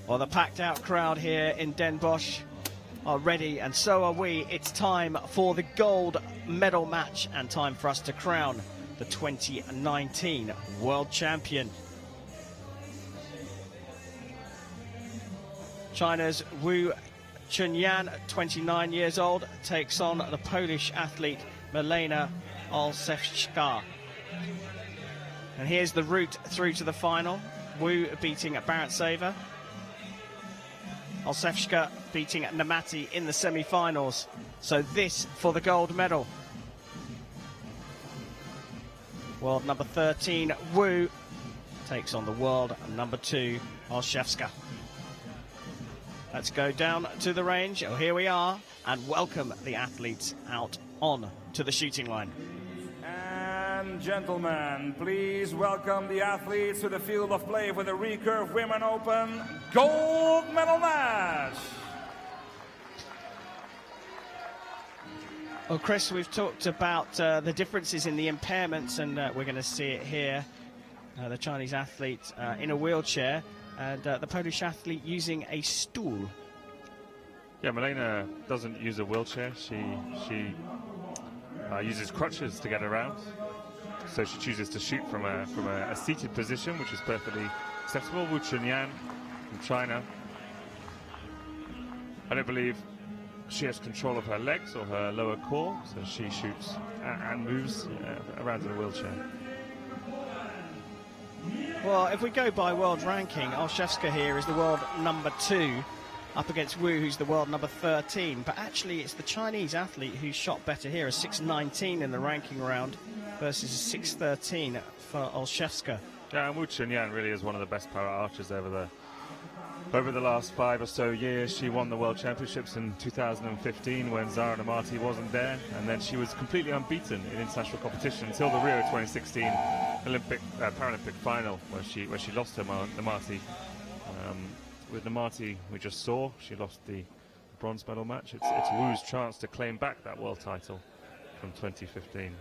Well, the packed out crowd here in Den Bosch are ready, and so are we. It's time for the gold medal match and time for us to crown the 2019 world champion. China's Chunyan, 29 years old, takes on the Polish athlete Milena Olszewska. And here's the route through to the final. Wu beating Barentseva. Olszewska beating Namati in the semi-finals. So this for the gold medal. World number 13, Wu, takes on the world number 2, Olszewska. Let's go down to the range. Oh, here we are, and welcome the athletes out on to the shooting line. And gentlemen, please welcome the athletes to the field of play for the Recurve Women Open gold medal match. Well, Chris, we've talked about the differences in the impairments, and we're going to see it here. The Chinese athlete in a wheelchair, and the Polish athlete using a stool. Yeah, Milena doesn't use a wheelchair. She uses crutches to get around. So she chooses to shoot from a seated position, which is perfectly acceptable. Wu Chunyan from China. I don't believe she has control of her legs or her lower core, so she shoots and moves around in a wheelchair. Well, if we go by world ranking, Olszewska here is the world number 2, up against Wu, who's the world number 13. But actually, it's the Chinese athlete who shot better here, a 6.19 in the ranking round versus a 6.13 for Olszewska. Yeah, and Wu Chunyan really is one of the best para archers over the last 5 or so years. She won the World Championships in 2015 when Zara Namati wasn't there, and then she was completely unbeaten in international competition until the Rio 2016 Paralympic final, where she lost to Namati. With Namati, we just saw she lost the bronze medal match. It's Wu's chance to claim back that world title from 2015.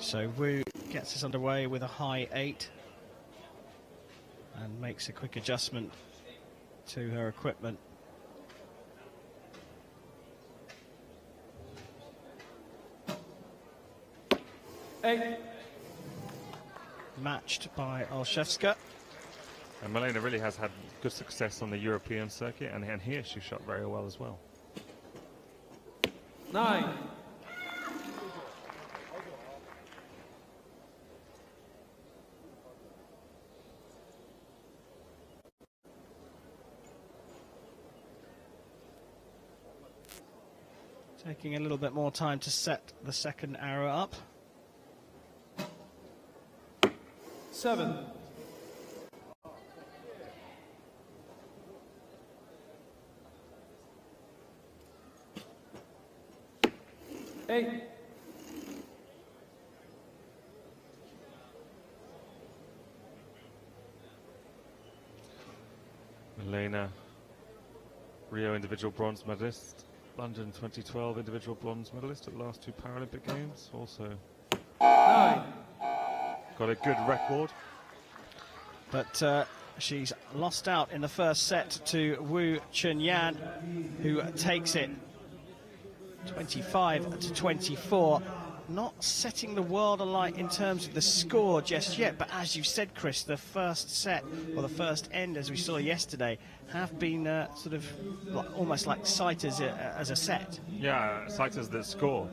So Wu gets us underway with a high 8 and makes a quick adjustment to her equipment. Matched by Olszewska. And Milena really has had good success on the European circuit, and here she shot very well as well. 9. Taking a little bit more time to set the second arrow up. 7. 8. Milena, Rio individual bronze medalist, London 2012 individual bronze medalist at the last 2 Paralympic Games. Also 9. got a good record. But she's lost out in the first set to Wu Chunyan, who takes it 25-24. Not setting the world alight in terms of the score just yet, but as you said, Chris, the first set, or the first end, as we saw yesterday, have been sort of almost like sighters as a set. Yeah, sighters that score.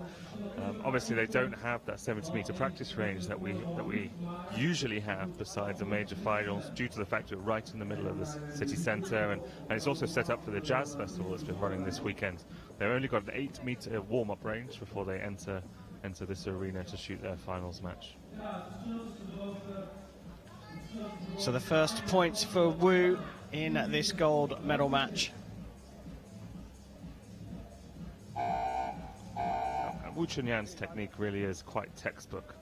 Obviously, they don't have that 70-meter practice range that we usually have besides the major finals, due to the fact that we're right in the middle of the city centre, and it's also set up for the Jazz Festival that's been running this weekend. They've only got an 8-meter warm-up range before they enter this arena to shoot their finals match. So the first points for Wu in this gold medal match. Wu Chunyan's technique really is quite textbook.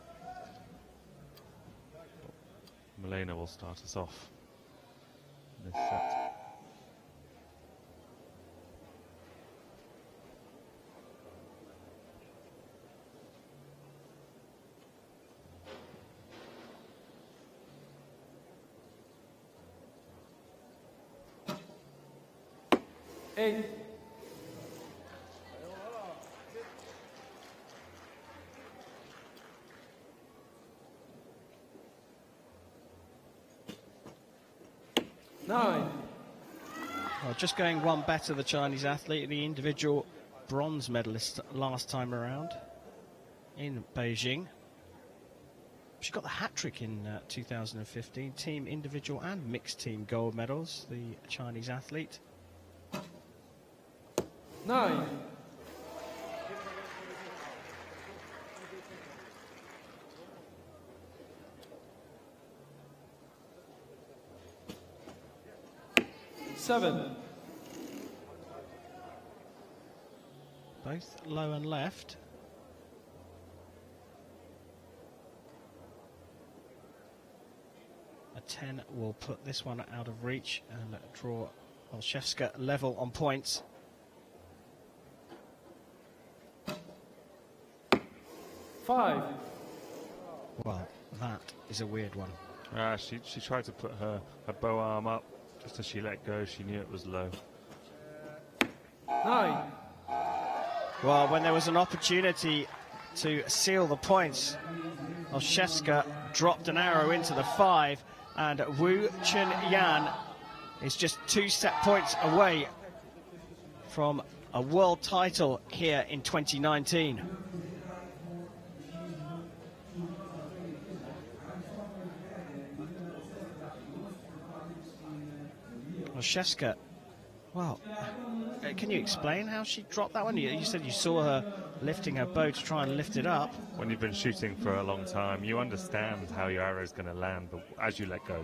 Milena will start us off in this set. 8. Nine. Well, just going one better, the Chinese athlete, the individual bronze medalist last time around in Beijing. She got the hat-trick in 2015, team individual and mixed team gold medals, the Chinese athlete. 9. Seven. Both low and left. A 10 will put this one out of reach and draw Olszewska level on points. 5. Well, that is a weird one. She tried to put her bow arm up. Just as she let go, she knew it was low. 9. Well, when there was an opportunity to seal the points, Olszewska dropped an arrow into the 5, and Chunyan is just 2 set points away from a world title here in 2019. Olszewska, well, can you explain how she dropped that one? You said you saw her lifting her bow to try and lift it up. When you've been shooting for a long time, you understand how your arrow is going to land, but as you let go,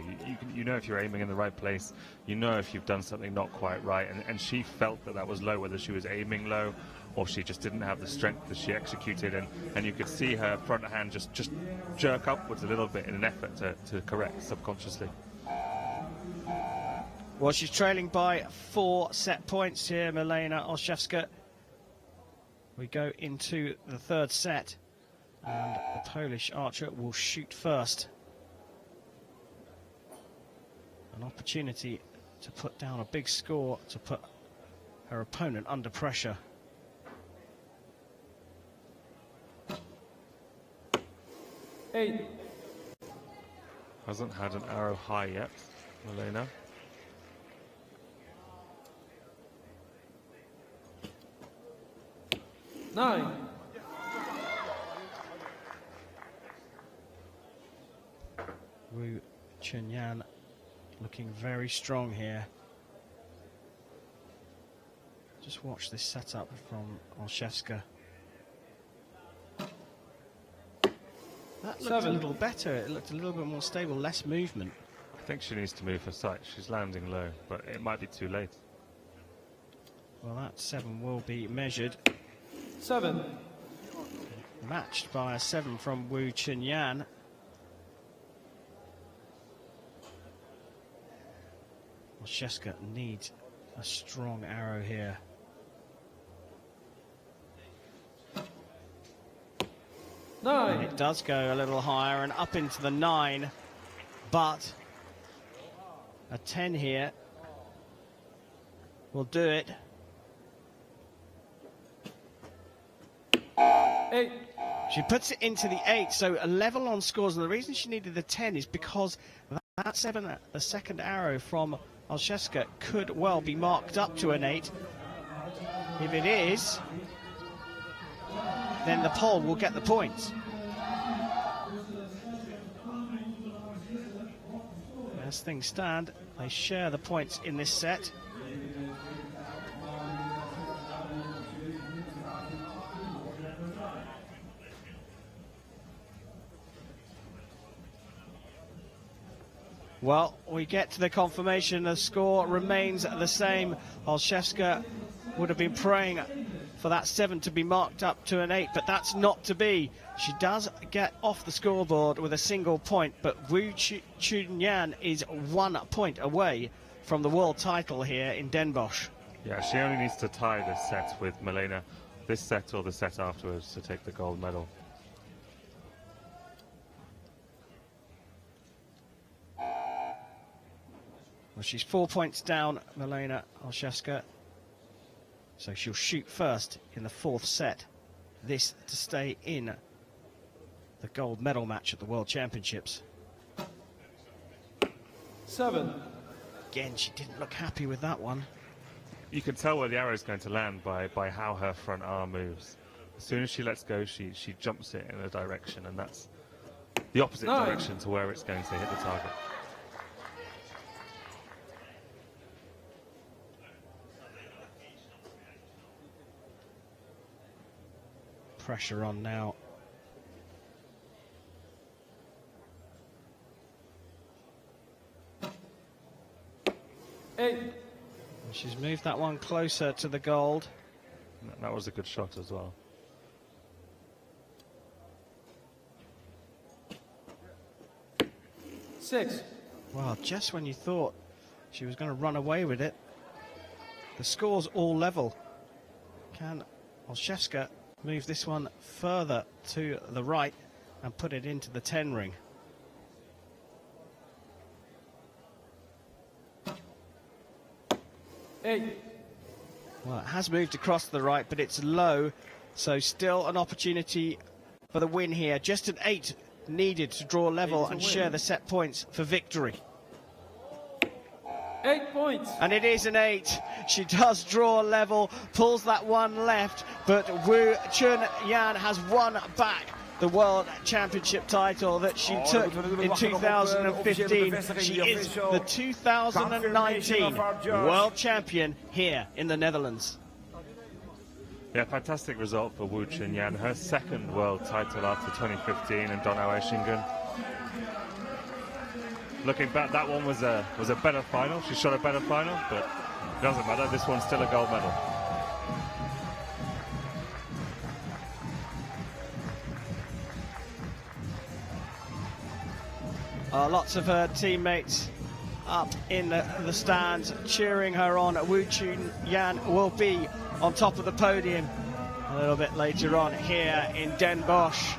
you know if you're aiming in the right place, you know if you've done something not quite right, and she felt that was low, whether she was aiming low or she just didn't have the strength that she executed, and you could see her front hand just jerk upwards a little bit in an effort to correct subconsciously. Well, she's trailing by 4 set points here, Milena Olszewska. We go into the 3rd set, and the Polish archer will shoot first. An opportunity to put down a big score, to put her opponent under pressure. 8. Hasn't had an arrow high yet, Milena. 9. Chunyan looking very strong here. Just watch this setup from Olszewska. That looked 7. a little better. It looked a little bit more stable, less movement. I think she needs to move her sight. She's landing low, but it might be too late. Well, that 7 will be measured. 7. Matched by a 7 from Chunyan. Olszewska needs a strong arrow here. 9. And it does go a little higher and up into the 9, but a 10 here will do it. 8. She puts it into the 8, so a level on scores, and the reason she needed the 10 is because that 7, the second arrow from Olszewska, could well be marked up to an 8. If it is, then the Pole will get the points. As things stand, they share the points in this set. Well, we get to the confirmation. The score remains the same. Olszewska would have been praying for that 7 to be marked up to an 8, but that's not to be. She does get off the scoreboard with a single point, but Chunyan is 1 point away from the world title here in Den Bosch. Yeah, she only needs to tie this set with Milena, this set or the set afterwards, to take the gold medal. Well, she's 4 points down, Milena Olszewska. So she'll shoot first in the 4th set. This to stay in the gold medal match at the World Championships. 7. Again, she didn't look happy with that one. You can tell where the arrow is going to land by how her front arm moves. As soon as she lets go, she jumps it in a direction, and that's the opposite 9. direction to where it's going to hit the target. Pressure on now. Eight. She's moved that one closer to the gold. That was a good shot as well. 6. Well, just when you thought she was going to run away with it, the score's all level. Can Olszewska move this one further to the right and put it into the 10 ring? Eight. Well, it has moved across to the right, but it's low, so still an opportunity for the win here. Just an 8 needed to draw level and share the set points for victory. 8 points. And it is an 8. She does draw level, pulls that one left, but Chunyan has won back the World Championship title that she took in 2015. She is the 2019 World Champion here in the Netherlands. Yeah, fantastic result for Chunyan. Her 2nd world title after 2015 and Donaueschingen. Looking back, that one was a better final. She shot a better final, but it doesn't matter. This one's still a gold medal. Lots of her teammates up in the stands cheering her on. Chunyan will be on top of the podium a little bit later on here in Den Bosch.